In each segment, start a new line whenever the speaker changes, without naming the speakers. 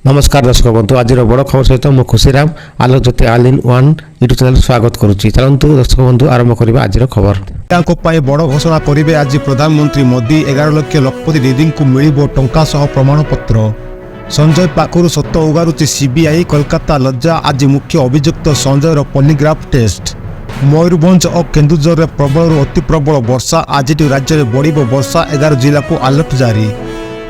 नमस्कार दर्शक बंधु आज बड़ खबर सहित मु Khushiram Alok Jyoti all in one YouTube channel स्वागत करुच्ची। चलतु दर्शक बंधु आरंभ करवा आज खबर।
बड़ घोषणा करेंगे आज प्रधानमंत्री मोदी 11 लाख लखपति दीदी को मिल टंका सह प्रमाणपत्र। संजय पाखर सत उगारुची सीबीआई कोलकाता लज्जा आज मुख्य अभियुक्त संजयर पॉलीग्राफ टेस्ट। मयूरभंज और केन्दुझर में प्रबल अति प्रबल वर्षा आज राज्य में बढ़ वर्षा 11 जिला को अलर्ट जारी।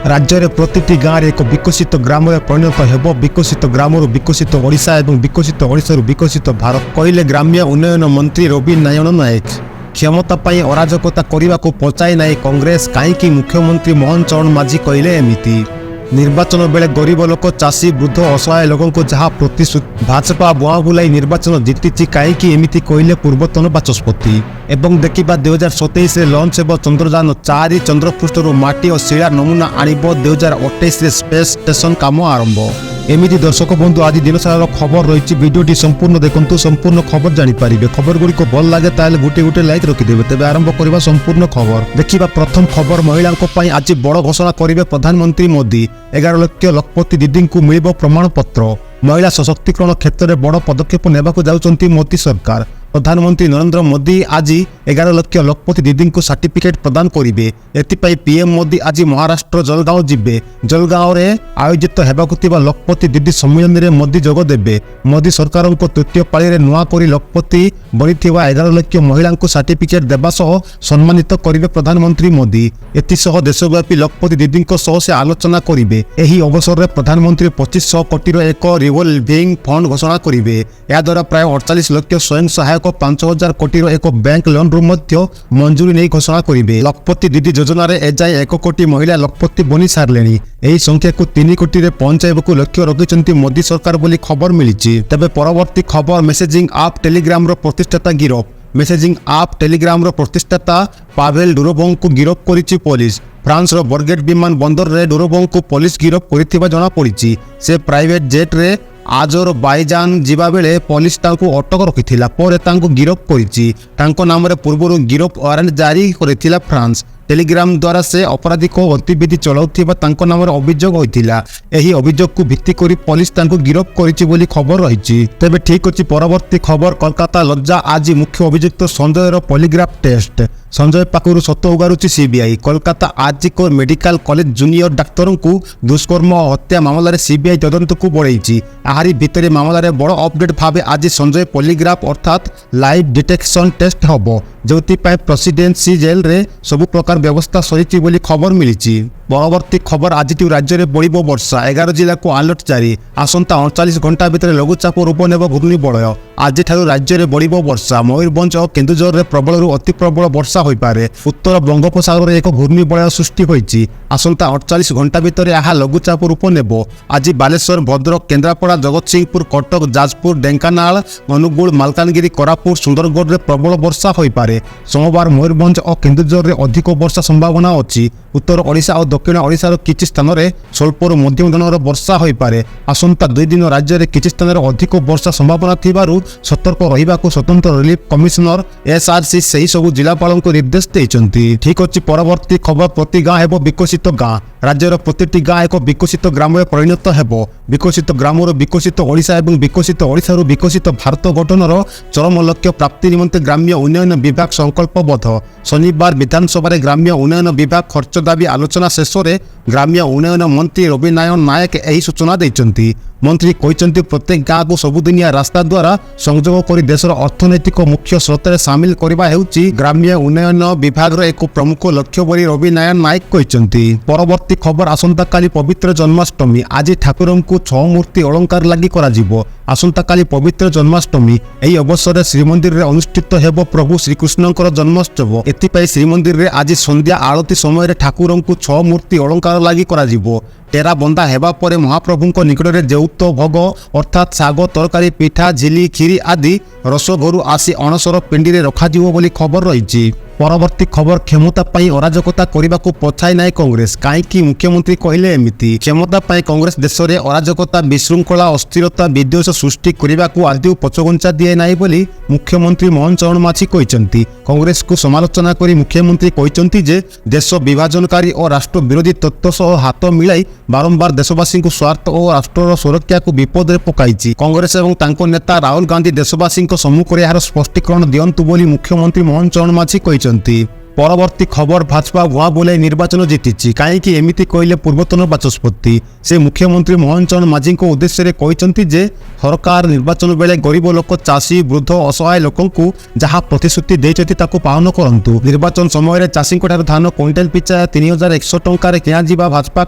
राज्य में प्रति गाँव में एक विकसित ग्राम में परिणत हो विकसित ग्राम विकसित ओडिशा और विकसित ओडिशारू विकसित भारत कहले ग्राम्य उन्नयन मंत्री रवि नारायण नायक। क्षमता पाई अराजकता करने को पचाई ना कांग्रेस कहीं मुख्यमंत्री मोहन चरण माझी कहले एमिति। निर्वाचन बेले गरीब लोक चाषी वृद्ध असहाय लोकों को जहाँ प्रतिश्रुति भाजपा बुआ बुलाई निर्वाचन जीति कहीं एमिति कहले पूर्वतन बाचस्पति। एवं देखा 2027 लंच हो चंद्रयान 4 चंद्रपृष्ठर माटी और शिला नमूना आणब 2028 स्पेस स्टेशन काम आरंभ। एमिति दर्शक बंधु आज दिन सारा खबर रही भिडियोटी संपूर्ण देखु संपूर्ण खबर जानीपारे। खबर गुड़िक भल लगे ताले गोटे गोटे लाइक रखिदेवे। तेज आरंभ करवा संपूर्ण खबर। देखा प्रथम खबर महिला आज बड़ घोषणा करेंगे प्रधानमंत्री मोदी 11 लाख लखपति दीदी को मिल प्रमाणपत्र। महिला सशक्तिकरण क्षेत्र में बड़ पदक्षेप नेबाकू जाउछंती मोदी सरकार। प्रधानमंत्री नरेंद्र मोदी आज 11 लाख लखपति दीदी को सर्टिफिकेट प्रदान करेंगे। एथिपाई पीएम मोदी आज महाराष्ट्र जलगांव जिबे। जलगांव में आयोजित होगा लखपति दीदी सम्मेलन में मोदी जोग देबे। मोदी सरकार को तृतीय पाली नुआ करी लखपति बनी 11 लाख महिला को सर्टिफिकेट देवा सह सम्मानित करेंगे प्रधानमंत्री मोदी। एसह देशव्यापी लखपति दीदी से आलोचना करेंगे। यही अवसर में प्रधानमंत्री 2500 कोटी एक रिवॉल्विंग फंड घोषणा करेंगे। याद्वारा प्राय 48 लाख स्वयं सहायक 5000 कोटी एक बैंक लोन रू मंजूरी नहीं घोषणा करेंगे। लखपति दीदी योजना रे एजाए 1 कोटी महिला लखपति बनी सारे। यही संख्या को 3 कोटी रे पहुंचाइबा लक्ष्य रखिंट मोदी सरकार बोली खबर मिली। तेबे परवर्ती खबर मेसेजिंग आप टेलीग्राम रो प्रतिष्ठाता गिरफ। मेसेजिंग आप टेलीग्राम रो प्रतिष्ठाता पावेल डुरोबों को गिरफ करिछि पुलिस। फ्रांस रो बर्गेट विमान बंदर रे डुरोबों को पुलिस गिरफ करिथिबा जणा पड़िछि। से प्राइवेट जेट रे आजर बाईजान जीवा बेले पुलिस तांको अटक रखिथिला पर तांको गिरफ करिछि। तांको नाम रे पूर्वरु गिरफ वारंट जारी करिथिला फ्रांस। टेलीग्राम द्वारा से आपराधिक गतिविधि चलाउथिबा तांको नाम रे अभियोग होइथिला। एही अभियोग को भित्ति करी पुलिस तांको गिरफ करिछि बोली खबर रहिछि। तेबे ठीक अछि परवर्ती खबर कोलकाता लज्जा आज मुख्य अभियुक्त संजयर पॉलीग्राफ टेस्ट। संजय पाखर सत उगारुची सीबीआई। कोलकाता आज को मेडिकल कॉलेज जूनियर डाक्तरों को दुष्कर्म और हत्या मामला सीबीआई तदंत को बढ़ाई। आहरी भितर मामला बड़ अपडेट भाव आज संजय पॉलीग्राफ अर्थात लाइव डिटेक्शन टेस्ट हम जो प्रेसिडेंसी जेल रे सब प्रकार व्यवस्था सही बोली खबर मिली। परवर्ती खबर आज राज्य में बढ़ वर्षा 11 जिला को अलर्ट जारी। आसंता 48 घंटा भितर लघुचाप रूप नेब घूर्णिबलय। आज राज्य में बढ़ वर्षा मयूरभंज और केन्दुझर में प्रबल अति प्रबल वर्षा हो पारे। उत्तर बंगोपसागर एक घूर्णिबलय सृष्टि होइछि। आसंता 48 घंटा भितर यह लघुचाप रूप नेब। आज बालेश्वर भद्रक केन्द्रापड़ा जगतसिंहपुर कटक जाजपुर ढेंकानाल अनुगुल मालकानगिरी कोरापुट सुंदरगढ़ में प्रबल वर्षा हो पारे। सोमवार मयूरभंज और केन्दुझर में अधिक वर्षा संभावना अच्छी। उत्तर ओडिशा और दक्षिण ओडिशार किछि स्थान में स्वल्परू मध्यम धरणर वर्षा हो पारे। आसंता 2 दिन राज्य में किछि स्थान में अधिक वर्षा संभावना थिबारु सतर्क रहिबाकू स्वतंत्र रिलीफ कमिशनर एसआरसी सही सब जिलापाल को निर्देश देइछन्ति। ठीक अछि परवर्ती खबर प्रति गाँ हेबो विकसित गाँ। राज्यर प्रति गाँ एक विकसित ग्राम में परिणत हेबो। विकसित ग्राम विकसित ओडिशा और विकसित ओडिशारू विकसित भारत गठनर चरम लक्ष्य प्राप्ति निमंते ग्राम्य उन्नयन विभाग संकल्पबद्ध। शनिवार विधानसभा ग्राम्य उन्नयन विभाग खर्च दाबी आलोचना शेष में ग्राम्य उन्नयन मंत्री रवि नारायण नायक यही सूचना देइछन्ति। मंत्री कहते प्रत्येक गाँव को सबुदिनिया रास्ता द्वारा संयोग कर देशर अर्थनैतिक मुख्य स्रोत सामिल करने हेउछि ग्राम्य उन्नयन विभाग एक प्रमुख लक्ष्य बोली रवि नारायण नायक कहते। परवर्ती खबर आसंता काली पवित्र जन्माष्टमी। आज ठाकुर को 6 मूर्ति अलंकार लगी कराजिबो। आसंता काली पवित्र जन्माष्टमी। यही अवसर में श्रीमंदिर में अनुष्ठित हेबो प्रभु श्रीकृष्णकर जन्मोत्सव। एथिपाई श्रीमंदिर में आज संध्या आरती समय ठाकुर को 6 मूर्ति अलंकार लगी कराजिबो। टेरा बंदा हेबा परे महाप्रभु निकट में जेउत भोग अर्थात शाग तरकारी पिठा झिली खीरी आदि रस घरू आसी अणसर पिंडी में रखाजिबो बोली खबर रही। ପରବର୍ତ୍ତୀ ଖବର କ୍ଷମତା ପାଇଁ ଅରାଜକତା କରିବାକୁ ପଛାଇ ନାହିଁ କଂଗ୍ରେସ। କାହିଁକି ମୁଖ୍ୟମନ୍ତ୍ରୀ କହିଲେ ଏମିତି? କ୍ଷମତା ପାଇଁ କଂଗ୍ରେସ ଦେଶରେ ଅରାଜକତା, ବିଶୃଙ୍ଖଳା, ଅସ୍ଥିରତା, ବିଦ୍ୱେଷ ସୃଷ୍ଟି କରିବାକୁ ଆଦୌ ପଛଘୁଞ୍ଚା ଦିଏ ନାହିଁ ବୋଲି ମୁଖ୍ୟମନ୍ତ୍ରୀ ମୋହନ ଚରଣ ମାଝୀ କହିଛନ୍ତି। କଂଗ୍ରେସକୁ ସମାଲୋଚନା କରି ମୁଖ୍ୟମନ୍ତ୍ରୀ କହିଛନ୍ତି ଯେ ଦେଶ ବିଭାଜନକାରୀ ଓ ରାଷ୍ଟ୍ର ବିରୋଧୀ ତତ୍ତ୍ୱ ସହ ହାତ ମିଳାଇ ବାରମ୍ବାର ଦେଶବାସୀଙ୍କୁ ସ୍ୱାର୍ଥ ଓ ରାଷ୍ଟ୍ରର ସୁରକ୍ଷାକୁ ବିପଦରେ ପକାଇଛି। କଂଗ୍ରେସ ଏବଂ ତାଙ୍କ ନେତା ରାହୁଲ ଗାନ୍ଧୀ ଦେଶବାସୀଙ୍କ ସମ୍ମୁଖରେ ଏହାର ସ୍ପଷ୍ଟୀକରଣ ଦିଅନ୍ତୁ ବୋଲି ମୁଖ୍ୟମନ୍ତ୍ରୀ ମୋହନ ଚରଣ ମାଝୀ କହିଛନ୍ତି। ପରବର୍ତ୍ତୀ ଖବର ଭାଜପା ଭୁଆଁ ବୁଲାଇ ନିର୍ବାଚନ ଜିତିଛି। କାହିଁକି ଏମିତି କହିଲେ ପୂର୍ବତନ ବାଚସ୍ପତି? ସେ ମୁଖ୍ୟମନ୍ତ୍ରୀ ମୋହନ ଚରଣ ମାଝୀଙ୍କ ଉଦ୍ଦେଶ୍ୟରେ କହିଛନ୍ତି ଯେ ସରକାର ନିର୍ବାଚନ ବେଳେ ଗରିବ ଲୋକ, ଚାଷୀ, ବୃଦ୍ଧ, ଅସହାୟ ଲୋକଙ୍କୁ ଯାହା ପ୍ରତିଶ୍ରୁତି ଦେଇଛନ୍ତି ତାକୁ ପାଳନ କରନ୍ତୁ। ନିର୍ବାଚନ ସମୟରେ ଚାଷୀଙ୍କଠାରୁ ଧାନ କ୍ୱିଣ୍ଟାଲ ପିଛା 3100 ଟଙ୍କାରେ କିଣାଯିବା ଭାଜପା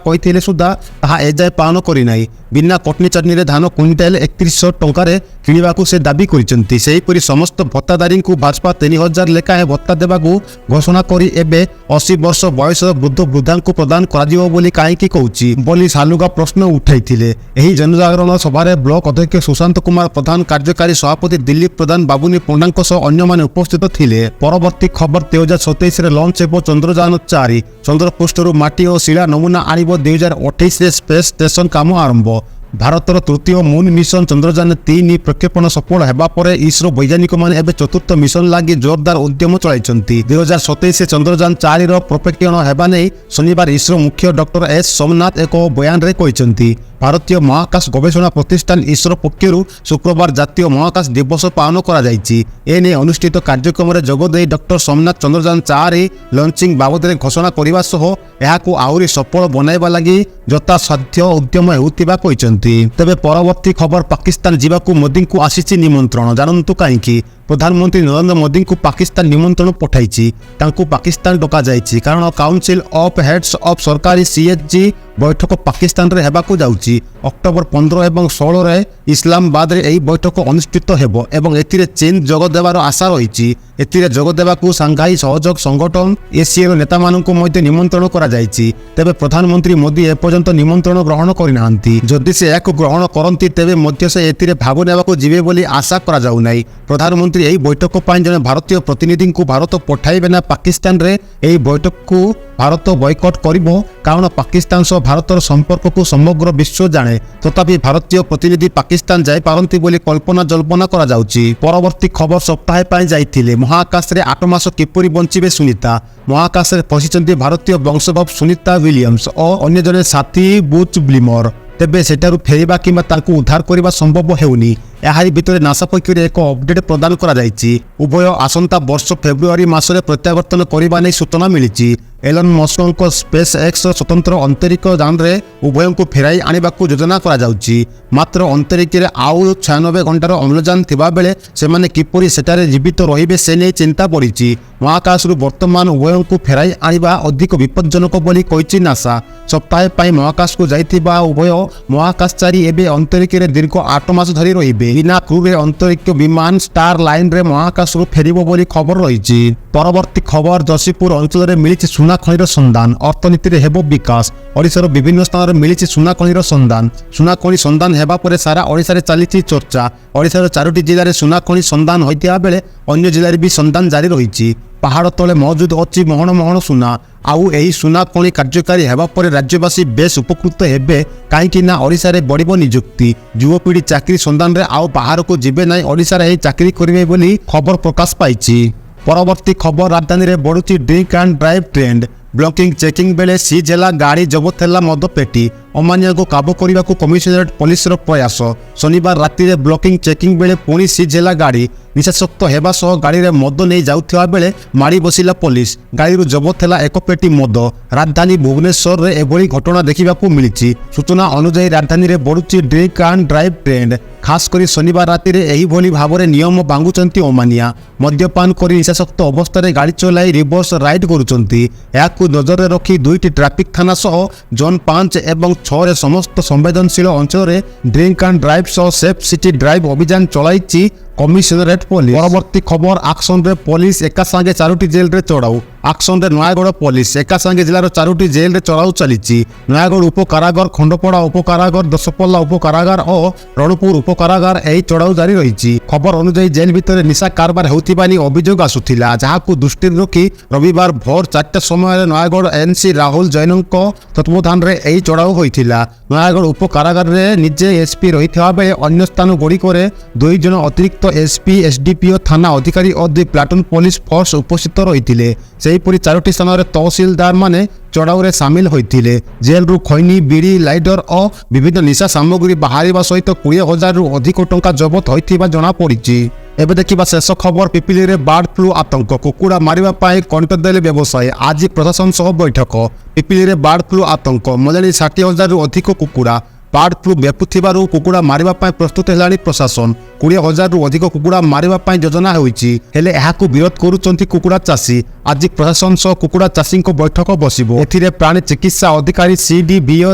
କହିଥିଲେ ସୁଦ୍ଧା ତାହା ଏଯାଏ ପାଳନ କରିନାହିଁ। ବିନା କଟନୀ ଚଟନୀରେ ଧାନ କ୍ୱିଣ୍ଟାଲ 3100 ଟଙ୍କାରେ କିଣିବାକୁ ସେ ଦାବି କରିଛନ୍ତି। ସେହିପରି ସମସ୍ତ ଭତ୍ତାଦାରୀଙ୍କୁ ଭାଜପା 3000 ଲେଖାଏଁ ଭତ୍ତା ଦେବାକୁ ଘୋଷଣା କରି ଏବେ 80 ବର୍ଷ ବୟସର ବୃଦ୍ଧ ବୃଦ୍ଧାଙ୍କୁ ପ୍ରଦାନ କରାଯିବ ବୋଲି କାହିଁକି କହୁଛି ବୋଲି ସାଲୁଗା ପ୍ରଶ୍ନ ଉଠାଇଥିଲେ। ଏହି ଜନଜାଗରଣ ସଭାରେ ବ୍ଲକ ଅଧ୍ୟକ୍ଷ ସୁଶାନ୍ତ କୁମାର ପ୍ରଧାନ, କାର୍ଯ୍ୟକାରୀ ସଭାପତି ଦିଲ୍ଲୀପ ପ୍ରଧାନ, ବାବୁନି ପଣ୍ଡାଙ୍କ ସହ ଅନ୍ୟମାନେ ଉପସ୍ଥିତ ଥିଲେ। ପରବର୍ତ୍ତୀ ଖବର 2027ରେ ଲଞ୍ଚ ହେବ ଚନ୍ଦ୍ରଯାନ 4। ଚନ୍ଦ୍ରପୃଷ୍ଠରୁ ମାଟି ଓ ଶିଳା ନମୁନା ଆଣିବ 2028ରେ ସ୍ପେସ୍ ଷ୍ଟେସନ କାମ ଆରମ୍ଭ। ଭାରତର ତୃତୀୟ ମୁନ୍ ମିଶନ ଚନ୍ଦ୍ରଯାନ 3 ପ୍ରକ୍ଷେପଣ ସଫଳ ହେବା ପରେ ଇସ୍ରୋ ବୈଜ୍ଞାନିକମାନେ ଏବେ ଚତୁର୍ଥ ମିଶନ ଲାଗି ଜୋରଦାର ଉଦ୍ୟମ ଚଳାଇଛନ୍ତି। 2027 ଚନ୍ଦ୍ରଯାନ 4ର ପ୍ରକ୍ଷେପଣ ହେବା ନେଇ ଶନିବାର ଇସ୍ରୋ ମୁଖ୍ୟ ଡକ୍ଟର ଏସ୍ ସୋମନାଥ ଏକ ବୟାନରେ କହିଛନ୍ତି। ଭାରତୀୟ ମହାକାଶ ଗବେଷଣା ପ୍ରତିଷ୍ଠାନ ଇସ୍ରୋ ପକ୍ଷରୁ ଶୁକ୍ରବାର ଜାତୀୟ ମହାକାଶ ଦିବସ ପାଳନ କରାଯାଇଛି। ଏନେଇ ଅନୁଷ୍ଠିତ କାର୍ଯ୍ୟକ୍ରମରେ ଯୋଗଦେଇ ଡକ୍ଟର ସୋମନାଥ ଚନ୍ଦ୍ରଯାନ 4 ଲଞ୍ଚିଂ ବାବଦରେ ଘୋଷଣା କରିବା ସହ ଏହାକୁ ଆହୁରି ସଫଳ ବନାଇବା ଲାଗି ଯଥାସାଧ୍ୟ ଉଦ୍ୟମ ହେଉଥିବା କହିଛନ୍ତି। ତେବେ ପରବର୍ତ୍ତୀ ଖବର, ପାକିସ୍ତାନ ଯିବାକୁ ମୋଦିଙ୍କୁ ଆସିଛି ନିମନ୍ତ୍ରଣ। ଜାଣନ୍ତୁ କାହିଁକି? ପ୍ରଧାନମନ୍ତ୍ରୀ ନରେନ୍ଦ୍ର ମୋଦିଙ୍କୁ ପାକିସ୍ତାନ ନିମନ୍ତ୍ରଣ ପଠାଇଛି। ତାଙ୍କୁ ପାକିସ୍ତାନ ଡକାଯାଇଛି କାରଣ କାଉନସିଲ୍ ଅଫ୍ ହେଡ୍ସ ଅଫ୍ ସରକାରୀ CHG ବୈଠକ ପାକିସ୍ତାନରେ ହେବାକୁ ଯାଉଛି। ଅକ୍ଟୋବର 15 ଏବଂ 16ରେ ଇସଲାମାବାଦରେ ଏହି ବୈଠକ ଅନୁଷ୍ଠିତ ହେବ ଏବଂ ଏଥିରେ ଚୀନ ଯୋଗ ଦେବାର ଆଶା ରହିଛି। ଏଥିରେ ଯୋଗ ଦେବାକୁ ସାଂଘାଇ ସହଯୋଗ ସଂଗଠନ ଏସିଆର ନେତାମାନଙ୍କୁ ମଧ୍ୟ ନିମନ୍ତ୍ରଣ କରାଯାଇଛି। ତେବେ ପ୍ରଧାନମନ୍ତ୍ରୀ ମୋଦି ଏପର୍ଯ୍ୟନ୍ତ ନିମନ୍ତ୍ରଣ ଗ୍ରହଣ କରିନାହାନ୍ତି। ଯଦି ସେ ଏହାକୁ ଗ୍ରହଣ କରନ୍ତି ତେବେ ମଧ୍ୟ ସେ ଏଥିରେ ଭାଗ ନେବାକୁ ଯିବେ ବୋଲି ଆଶା କରାଯାଉନାହିଁ। ପ୍ରଧାନମନ୍ତ୍ରୀ ଏହି ବୈଠକ ପାଇଁ ଜଣେ ଭାରତୀୟ ପ୍ରତିନିଧିଙ୍କୁ ଭାରତ ପଠାଇବେ ନା ପାକିସ୍ତାନରେ ଏହି ବୈଠକକୁ ଭାରତ ବୟକଟ୍ କରିବ? କାରଣ ପାକିସ୍ତାନ ସହ ଭାରତର ସମ୍ପର୍କକୁ ସମଗ୍ର ବିଶ୍ୱ ଜାଣେ। ତଥାପି ଭାରତୀୟ ପ୍ରତିନିଧି ପାକିସ୍ତାନ ଯାଇପାରନ୍ତି ବୋଲି କଳ୍ପନା ଜଳ୍ପନା କରାଯାଉଛି। ପରବର୍ତ୍ତୀ ଖବର, ସପ୍ତାହେ ପାଇଁ ଯାଇଥିଲେ ମହାକାଶରେ 8 ମାସ କିପରି ବଞ୍ଚିବେ ସୁନିତା? ମହାକାଶରେ ପଶିଛନ୍ତି ଭାରତୀୟ ବଂଶୋଦ୍ଭବ ସୁନିତା ୱିଲିୟମ୍ସ ଓ ଅନ୍ୟ ଜଣେ ସାଥୀ ବୁଚ୍ ବ୍ଲିମର। ତେବେ ସେଠାରୁ ଫେରିବା କିମ୍ବା ତାଙ୍କୁ ଉଦ୍ଧାର କରିବା ସମ୍ଭବ ହେଉନି। ଏହାରି ଭିତରେ ନାସା ପକ୍ଷରୁ ଏକ ଅପଡେଟ୍ ପ୍ରଦାନ କରାଯାଇଛି। ଉଭୟ ଆସନ୍ତା ବର୍ଷ ଫେବୃଆରୀ ମାସରେ ପ୍ରତ୍ୟାବର୍ତ୍ତନ କରିବା ନେଇ ସୂଚନା ମିଳିଛି। ଏଲନ୍ ମସ୍କଙ୍କ ସ୍ପେସ୍ ଏକ୍ସର ସ୍ୱତନ୍ତ୍ର ଅନ୍ତରୀକ୍ଷ ଯାନରେ ଉଭୟଙ୍କୁ ଫେରାଇ ଆଣିବାକୁ ଯୋଜନା କରାଯାଉଛି। ମାତ୍ର ଅନ୍ତରୀକ୍ଷରେ ଆଉ 96 ଘଣ୍ଟାର ଅମ୍ଳଜାନ ଥିବାବେଳେ ସେମାନେ କିପରି ସେଠାରେ ଜୀବିତ ରହିବେ ସେ ନେଇ ଚିନ୍ତା ବଢ଼ିଛି। ମହାକାଶରୁ ବର୍ତ୍ତମାନ ଉଭୟଙ୍କୁ ଫେରାଇ ଆଣିବା ଅଧିକ ବିପଜ୍ଜନକ ବୋଲି କହିଛି ନାସା। ସପ୍ତାହେ ପାଇଁ ମହାକାଶକୁ ଯାଇଥିବା ଉଭୟ ମହାକାଶଚାରୀ ଏବେ ଅନ୍ତରୀକ୍ଷରେ ଦୀର୍ଘ 8 ମାସ ଧରି ରହିବେ। ବିନା କ୍ରୁରେ ଅନ୍ତରୀକ୍ଷ ବିମାନ ଷ୍ଟାର ଲାଇନରେ ମହାକାଶରୁ ଫେରିବ ବୋଲି ଖବର ରହିଛି। ପରବର୍ତ୍ତୀ ଖବର, ଯଶୀପୁର ଅଞ୍ଚଳରେ ମିଳିଛି ସୁନା ଖଣିର ସନ୍ଧାନ, ଅର୍ଥନୀତିରେ ହେବ ବିକାଶ। ଓଡ଼ିଶାର ବିଭିନ୍ନ ସ୍ଥାନରେ ମିଳିଛି ସୁନା ଖଣିର ସନ୍ଧାନ। ସୁନା ଖଣି ସନ୍ଧାନ ହେବା ପରେ ସାରା ଓଡ଼ିଶାରେ ଚାଲିଛି ଚର୍ଚ୍ଚା। ଓଡ଼ିଶାର 4ଟି ଜିଲ୍ଲାରେ ସୁନା ଖଣି ସନ୍ଧାନ ହୋଇଥିବା ବେଳେ ଅନ୍ୟ ଜିଲ୍ଲାରେ ବି ସନ୍ଧାନ ଜାରି ରହିଛି। ପାହାଡ଼ ତଳେ ମହଜୁଦ ଅଛି ମହଣ ମହଣ ସୁନା। ଆଉ ଏହି ସୁନା ଖଣି କାର୍ଯ୍ୟକାରୀ ହେବା ପରେ ରାଜ୍ୟବାସୀ ବେଶ ଉପକୃତ ହେବେ। କାହିଁକି ନା ଓଡ଼ିଶାରେ ବଢ଼ିବ ନିଯୁକ୍ତି। ଯୁବପିଢ଼ି ଚାକିରି ସନ୍ଧାନରେ ଆଉ ବାହାରକୁ ଯିବେ ନାହିଁ, ଓଡ଼ିଶାରେ ଏହି ଚାକିରି କରିବେ ବୋଲି ଖବର ପ୍ରକାଶ ପାଇଛି। ପରବର୍ତ୍ତୀ ଖବର, ରାଜଧାନୀରେ ବଢ଼ୁଛି drink and drive trend. Blocking checking ବେଳେ ସିଜ୍ ହେଲା ଗାଡ଼ି, ଜବତ ହେଲା ମଦ ପେଟି। ଅମାନିଆକୁ କାବୁ କରିବାକୁ କମିଶନରେଟ୍ ପୋଲିସର ପ୍ରୟାସ। ଶନିବାର ରାତିରେ ବ୍ଲକିଂ ଚେକିଂ ବେଳେ ପୁଣି ସିଜ୍ ହେଲା ଗାଡ଼ି। ନିଶାସକ୍ତ ହେବା ସହ ଗାଡ଼ିରେ ମଦ ନେଇ ଯାଉଥିବା ବେଳେ ମାଡ଼ି ବସିଲା ପୋଲିସ। ଗାଡ଼ିରୁ ଜବତ ହେଲା 1 ପେଟି ମଦ। ରାଜଧାନୀ ଭୁବନେଶ୍ୱରରେ ଏଭଳି ଘଟଣା ଦେଖିବାକୁ ମିଳିଛି। ସୂଚନା ଅନୁଯାୟୀ ରାଜଧାନୀରେ ବଢ଼ୁଛି ଡ୍ରିଙ୍କ ଆଣ୍ଡ ଡ୍ରାଇଭ୍ ଟ୍ରେଣ୍ଡ। ଖାସ୍ କରି ଶନିବାର ରାତିରେ ଏହିଭଳି ଭାବରେ ନିୟମ ଭାଙ୍ଗୁଛନ୍ତି ଅମାନିଆ। ମଦ୍ୟପାନ କରି ନିଶାସକ୍ତ ଅବସ୍ଥାରେ ଗାଡ଼ି ଚଲାଇ ରିଭର୍ସ ରାଇଡ୍ କରୁଛନ୍ତି। ଏହାକୁ ନଜରରେ ରଖି 2ଟି ଟ୍ରାଫିକ୍ ଥାନା ସହ ଜୋନ୍ 5 ଏବଂ 6ରେ ସମସ୍ତ ସମ୍ବେଦନଶୀଳ ଅଞ୍ଚଳରେ ଡ୍ରିଙ୍କ ଆଣ୍ଡ ଡ୍ରାଇଭ୍ ସହ ସେଫ୍ ସିଟି ଡ୍ରାଇଭ୍ ଅଭିଯାନ ଚଳାଇଛି कमिशनरेट पुलिस। परवर्ती खबर आक्शन रे पुलिस एका संगे 4टी जेल रे चढ़ाऊ। आक्शन रे नयागढ़ पुलिस एका संगे जिलार 4टी जेल रे चढ़ाऊ चली। नयागढ़ उप कारागार, खंडपड़ा उप कारागार, दशपल्ला उप कारागार और रणपुर उप कारागार एही चढ़ाऊ जारी रही। खबर अनुसार जेल भितर निशा कारबार होउथिबा नि अभियोग आसुथिला, जहाकु दृष्टि रखी रविवार भोर 4टा समय नयागढ़ एनसी राहुल जैनଙ୍କ तत्वावधान रे एही चढ़ाऊ होइथिला। नयागढ़ उप कारागार रे निजे एसपी रहिथिबा बेले अन्य स्थान गुड़िकरे 2 जन अतिरिक्त एसपी, एसडीपीओ, थाना अधिकारी और 2 प्लाटून पुलिस फोर्स उपस्थित रही। सेहीपरि 4टी स्थान में तहसिलदार माने चढ़ाऊ रे सामिल होइथिले। जेल रु खैनी, बीड़ी, लाइटर और विभिन्न निशा सामग्री बाहरिबा सहित 20,000 रु अधिक टंका जबत होइथिबा जणा पड़िछि। एबे देखिबा शेष खबर। पिपिली रे बर्ड फ्लू आतंक, कुकुड़ा मारिबा पाई कंटदेले व्यवसायी। आज प्रशासन सह बैठक। पिपिली रे बर्ड फ्लू आतंक, मलेरी 60,000 रु अधिक कुकुड़ा बर्ड फ्लू व्यापुथिबारु कुकुड़ा मारिबा पाई प्रस्तुत हेलाणी प्रशासन। 20,000 रु अधिक कुकुड़ा मारिबा पाई योजना होईछि, हेले एहाकु विरोध करूचंती कुकुड़ा चाषी। आज प्रशासन सह कुकुड़ा चाषी बैठक बसिबो। एथिरे प्राणी चिकित्सा अधिकारी, सीडीबीओ,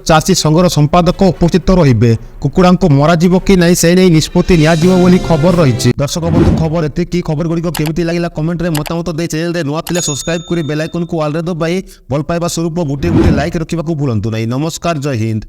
चाषी संघर संपादक उपस्थित रहिबे। कुकुड़ा को मराजिबो कि नहीं से नहीं निष्पत्ति नियाजिबो बोली खबर रही। दर्शक बंधु खबर एतिकी। खबर गुड़िक केमिति लागला कमेंट रे मतामत दे। चैनल रे नुआ थिले सब्सक्राइब करी बेल आइकन को ऑल रे दबाई। भल पाइबा स्वरूप गोटे लाइक रखिबा को भूलंतु नहीं। नमस्कार, जय हिंद।